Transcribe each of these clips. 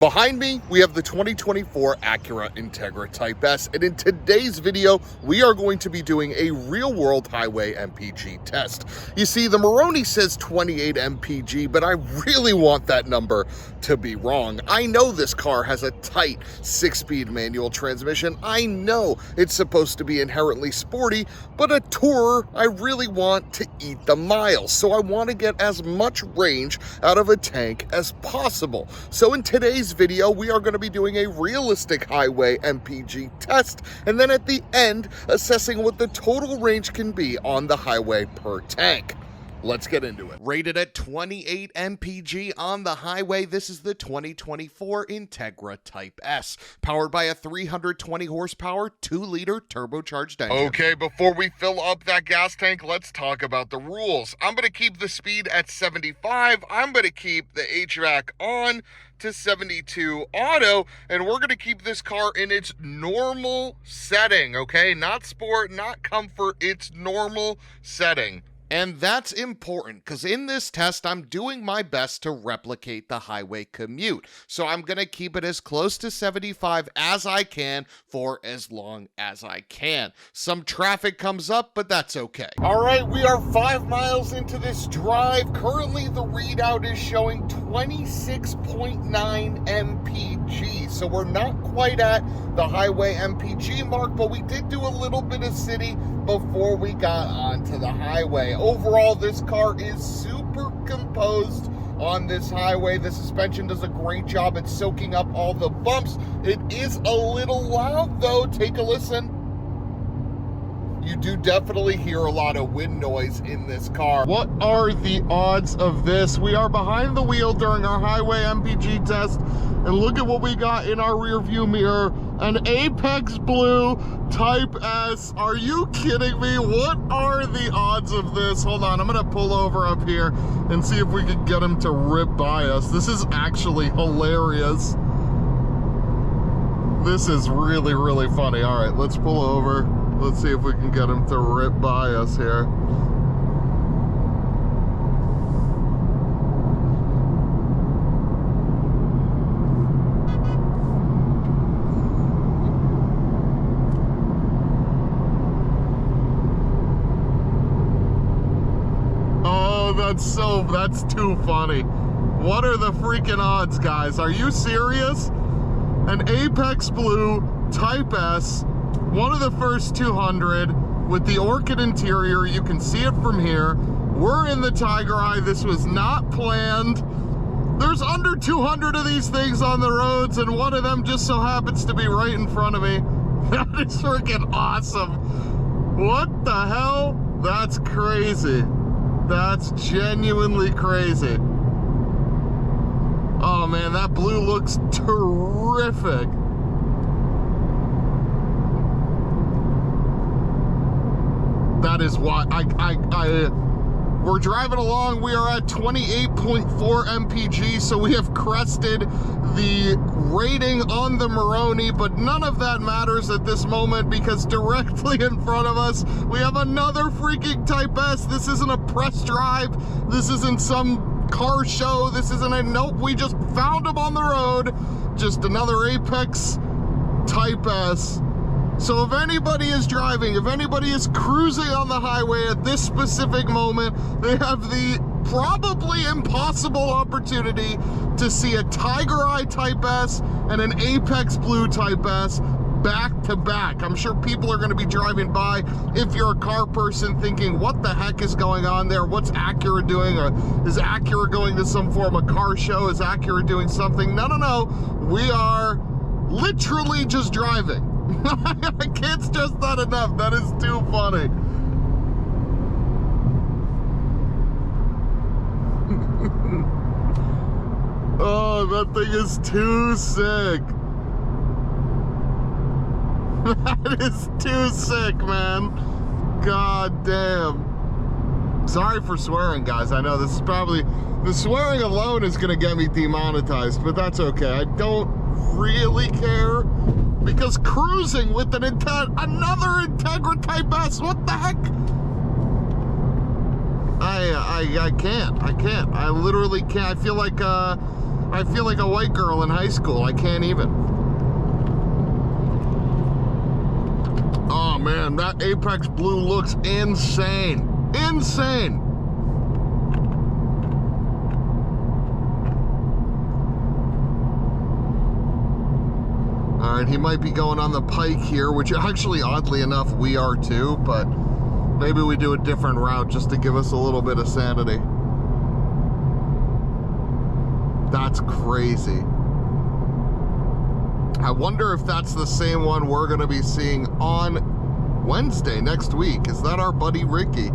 Behind me, we have the 2024 Acura Integra Type S, and in today's video, we are going to be doing a real-world highway MPG test. You see, the Maroney says 28 MPG, but I really want that number to be wrong. I know this car has a tight 6-speed manual transmission. I know it's supposed to be inherently sporty, but a tourer, I really want to eat the miles, so I want to get as much range out of a tank as possible. So in today's video, we are going to be doing a realistic highway MPG test, and then at the end, assessing what the total range can be on the highway per tank. Let's get into it. Rated at 28 MPG on the highway, this is the 2024 Integra Type S, powered by a 320 horsepower, 2-liter turbocharged engine. Okay, before we fill up that gas tank, let's talk about the rules. I'm going to keep the speed at 75. I'm going to keep the HVAC on to 72 auto, and we're going to keep this car in its normal setting, okay? Not sport, not comfort, its normal setting. And that's important because in this test, I'm doing my best to replicate the highway commute. So I'm going to keep it as close to 75 as I can for as long as I can. Some traffic comes up, but that's okay. All right, we are 5 miles into this drive. Currently, the readout is showing 26.9 MPG. So we're not quite at the highway MPG mark, but we did do a little bit of city before we got onto the highway. Overall, this car is super composed on this highway. The suspension does a great job at soaking up all the bumps. It is a little loud though. Take a listen. You do definitely hear a lot of wind noise in this car. What are the odds of this? We are behind the wheel during our highway MPG test, and look at what we got in our rear view mirror. An Apex Blue Type S. Are you kidding me? What are the odds of this? Hold on, I'm gonna pull over up here and see if we can get him to rip by us. This is actually hilarious. This is really, really funny. All right, let's pull over. Let's see if we can get him to rip by us here. Oh, that's too funny. What are the freaking odds, guys? Are you serious? An Apex Blue Type S, one of the first 200 with the orchid interior. You can see it from here. We're in the Tiger Eye. This was not planned. There's under 200 of these things on the roads, and one of them just so happens to be right in front of me. That is freaking awesome. What the hell? That's crazy. That's genuinely crazy. Oh man, that blue looks terrific. That is why we're driving along. We are at 28.4 MPG, so we have crested the rating on the Maroney, but none of that matters at this moment because directly in front of us, we have another freaking Type S. This isn't a press drive. This isn't some car show. This isn't a nope. We just found him on the road. Just another Apex Type S. So if anybody is driving, if anybody is cruising on the highway at this specific moment, they have the probably impossible opportunity to see a Tiger Eye Type S and an Apex Blue Type S back to back. I'm sure people are going to be driving by, if you're a car person, thinking, what the heck is going on there? What's Acura doing? Or is Acura going to some form of car show? Is Acura doing something? No. We are literally just driving. I can't stress that enough. That is too funny. Oh, that thing is too sick. That is too sick, man. God damn. Sorry for swearing, guys. I know this is probably, the swearing alone is gonna get me demonetized, but that's okay. I don't really care. Because cruising with another Integra Type S, what the heck? I can't. I literally can't. I feel like I feel like a white girl in high school. I can't even. Oh man, that Apex Blue looks insane. Insane. All right, he might be going on the pike here, which actually, oddly enough, we are too, but maybe we do a different route just to give us a little bit of sanity. That's crazy. I wonder if that's the same one we're gonna be seeing on Wednesday next week. Is that our buddy Ricky?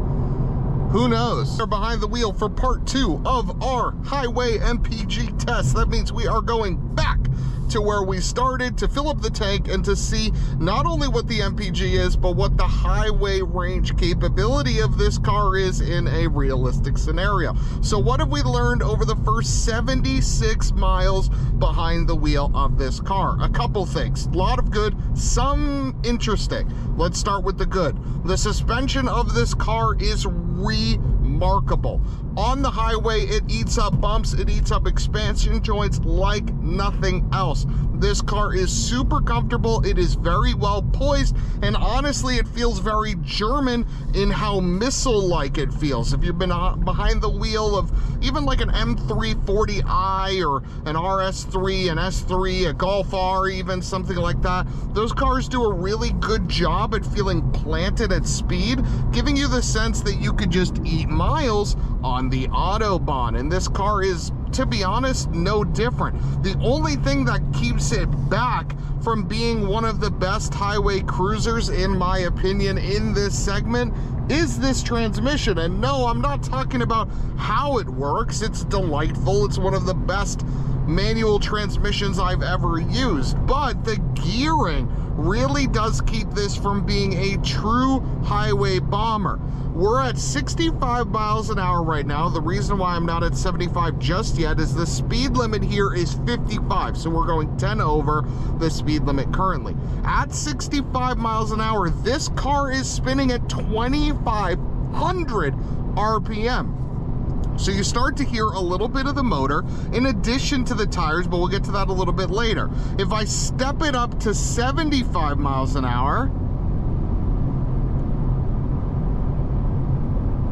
Who knows? We're behind the wheel for part 2 of our highway MPG test. That means we are going back to where we started to fill up the tank and to see not only what the MPG is, but what the highway range capability of this car is in a realistic scenario. So what have we learned over the first 76 miles behind the wheel of this car? A couple things, a lot of good, some interesting. Let's start with the good. The suspension of this car is remarkable. On the highway, it eats up bumps, it eats up expansion joints like nothing else. This car is super comfortable, it is very well poised, and honestly, it feels very German in how missile-like it feels. If you've been behind the wheel of even like an M340i or an RS3, an S3, a Golf R, even something like that, those cars do a really good job at feeling planted at speed, giving you the sense that you could just eat miles on the Autobahn, and this car is, to be honest, no different. The only thing that keeps it back from being one of the best highway cruisers, in my opinion, in this segment is this transmission. And no, I'm not talking about how it works. It's delightful. It's one of the best manual transmissions I've ever used, but the gearing really does keep this from being a true highway bomber. We're at 65 miles an hour right now. The reason why I'm not at 75 just yet is the speed limit here is 55. So we're going 10 over the speed limit currently. At 65 miles an hour, this car is spinning at 2,500 RPM. So you start to hear a little bit of the motor in addition to the tires, but we'll get to that a little bit later. If I step it up to 75 miles an hour,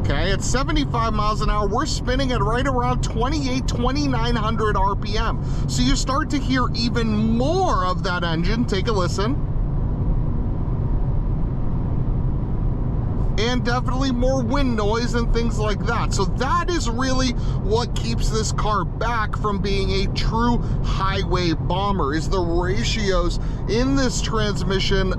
okay, at 75 miles an hour, we're spinning at right around 2,900 RPM. So you start to hear even more of that engine. Take a listen. And definitely more wind noise and things like that. So that is really what keeps this car back from being a true highway bomber, is the ratios in this transmission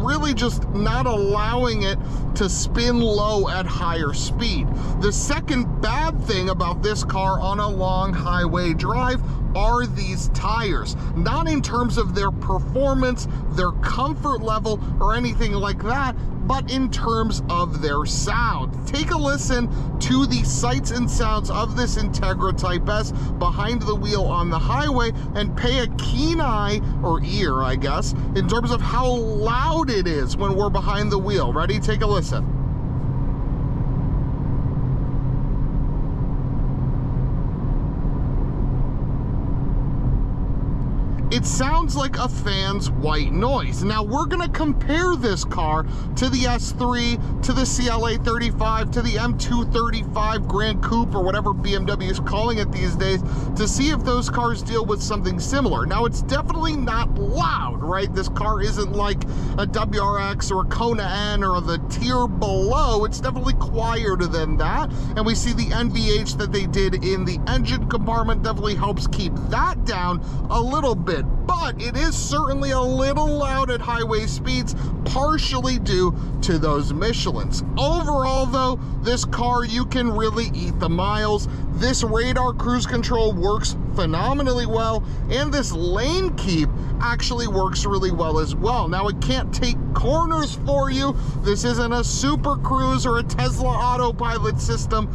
really just not allowing it to spin low at higher speed. The second bad thing about this car on a long highway drive are these tires, not in terms of their performance, their comfort level, or anything like that, but in terms of their sound. Take a listen to the sights and sounds of this Integra Type S behind the wheel on the highway and pay a keen eye, or ear, I guess, in terms of how loud it is when we're behind the wheel. Ready? Take a listen. It sounds like a fan's white noise. Now we're gonna compare this car to the S3, to the CLA 35, to the M235 Grand Coupe, or whatever BMW is calling it these days, to see if those cars deal with something similar. Now it's definitely not loud, right? This car isn't like a WRX or a Kona N or the tier below. It's definitely quieter than that. And we see the NVH that they did in the engine compartment definitely helps keep that down a little bit. But it is certainly a little loud at highway speeds, partially due to those Michelins. Overall though, this car, you can really eat the miles. This radar cruise control works phenomenally well, and this lane keep actually works really well as well. Now it can't take corners for you. This isn't a Super Cruise or a Tesla autopilot system.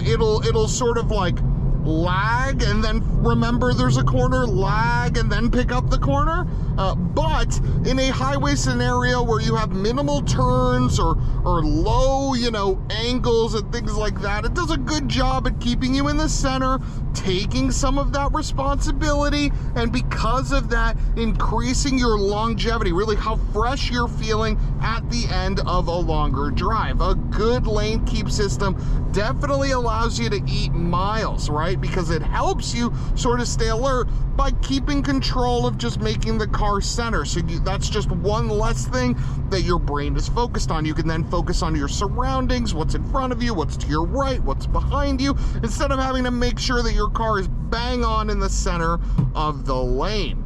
It'll sort of like lag and then remember there's a corner, lag, and then pick up the corner. But in a highway scenario where you have minimal turns or low, angles and things like that, it does a good job at keeping you in the center, taking some of that responsibility, and because of that, increasing your longevity, really how fresh you're feeling at the end of a longer drive. A good lane keep system definitely allows you to eat miles, right? Because it helps you sort of stay alert by keeping control of just making the car center. So that's just one less thing that your brain is focused on. You can then focus on your surroundings, what's in front of you, what's to your right, what's behind you, instead of having to make sure that your car is bang on in the center of the lane.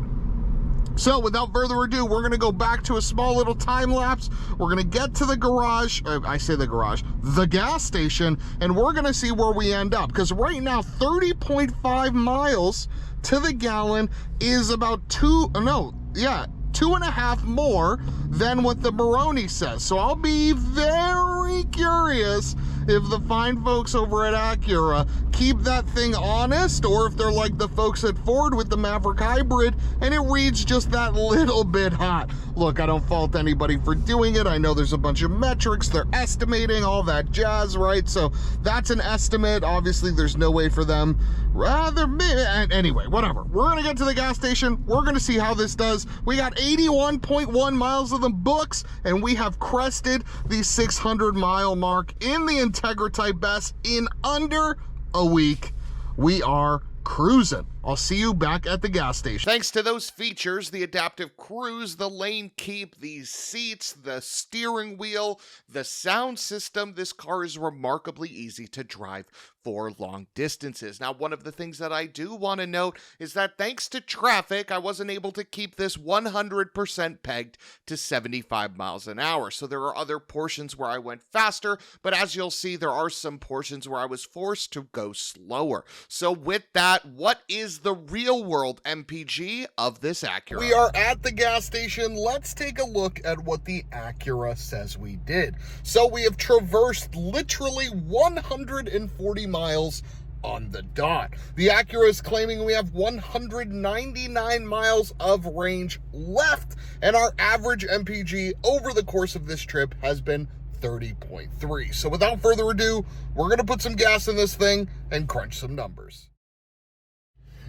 So without further ado, we're gonna go back to a small little time lapse. We're gonna get to the garage, the gas station, and we're gonna see where we end up. Because right now, 30.5 miles to the gallon is about 2.5 more than what the Maroney says. So I'll be very curious if the fine folks over at Acura keep that thing honest, or if they're like the folks at Ford with the Maverick Hybrid and it reads just that little bit hot. Look, I don't fault anybody for doing it. I know there's a bunch of metrics, they're estimating, all that jazz, right? So that's an estimate. Obviously, there's no way for them. Anyway, whatever. We're gonna get to the gas station. We're gonna see how this does. We got 81.1 miles of the books, and we have crested the 600-mile mark in the Integra Type S in under a week. We are cruising. I'll see you back at the gas station. Thanks to those features, the adaptive cruise, the lane keep, the seats, the steering wheel, the sound system, this car is remarkably easy to drive for long distances. Now, one of the things that I do want to note is that thanks to traffic, I wasn't able to keep this 100% pegged to 75 miles an hour. So there are other portions where I went faster, but as you'll see, there are some portions where I was forced to go slower. So with that, what is the real world MPG of this Acura? We are at the gas station. Let's take a look at what the Acura says we did. So we have traversed literally 140 miles on the dot. The Acura is claiming we have 199 miles of range left, and our average MPG over the course of this trip has been 30.3. So without further ado, we're gonna put some gas in this thing and crunch some numbers.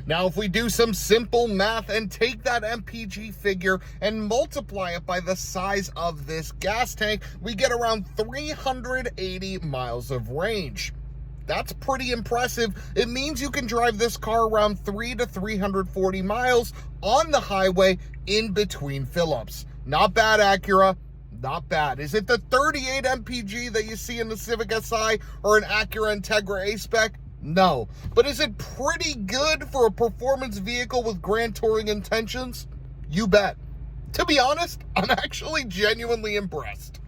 Now, if we do some simple math and take that MPG figure and multiply it by the size of this gas tank, we get around 380 miles of range. That's pretty impressive. It means you can drive this car around 300 to 340 miles on the highway in between fill-ups. Not bad, Acura. Not bad. Is it the 38 MPG that you see in the Civic Si or an Acura Integra A-Spec? No. But is it pretty good for a performance vehicle with grand touring intentions? You bet. To be honest, I'm actually genuinely impressed.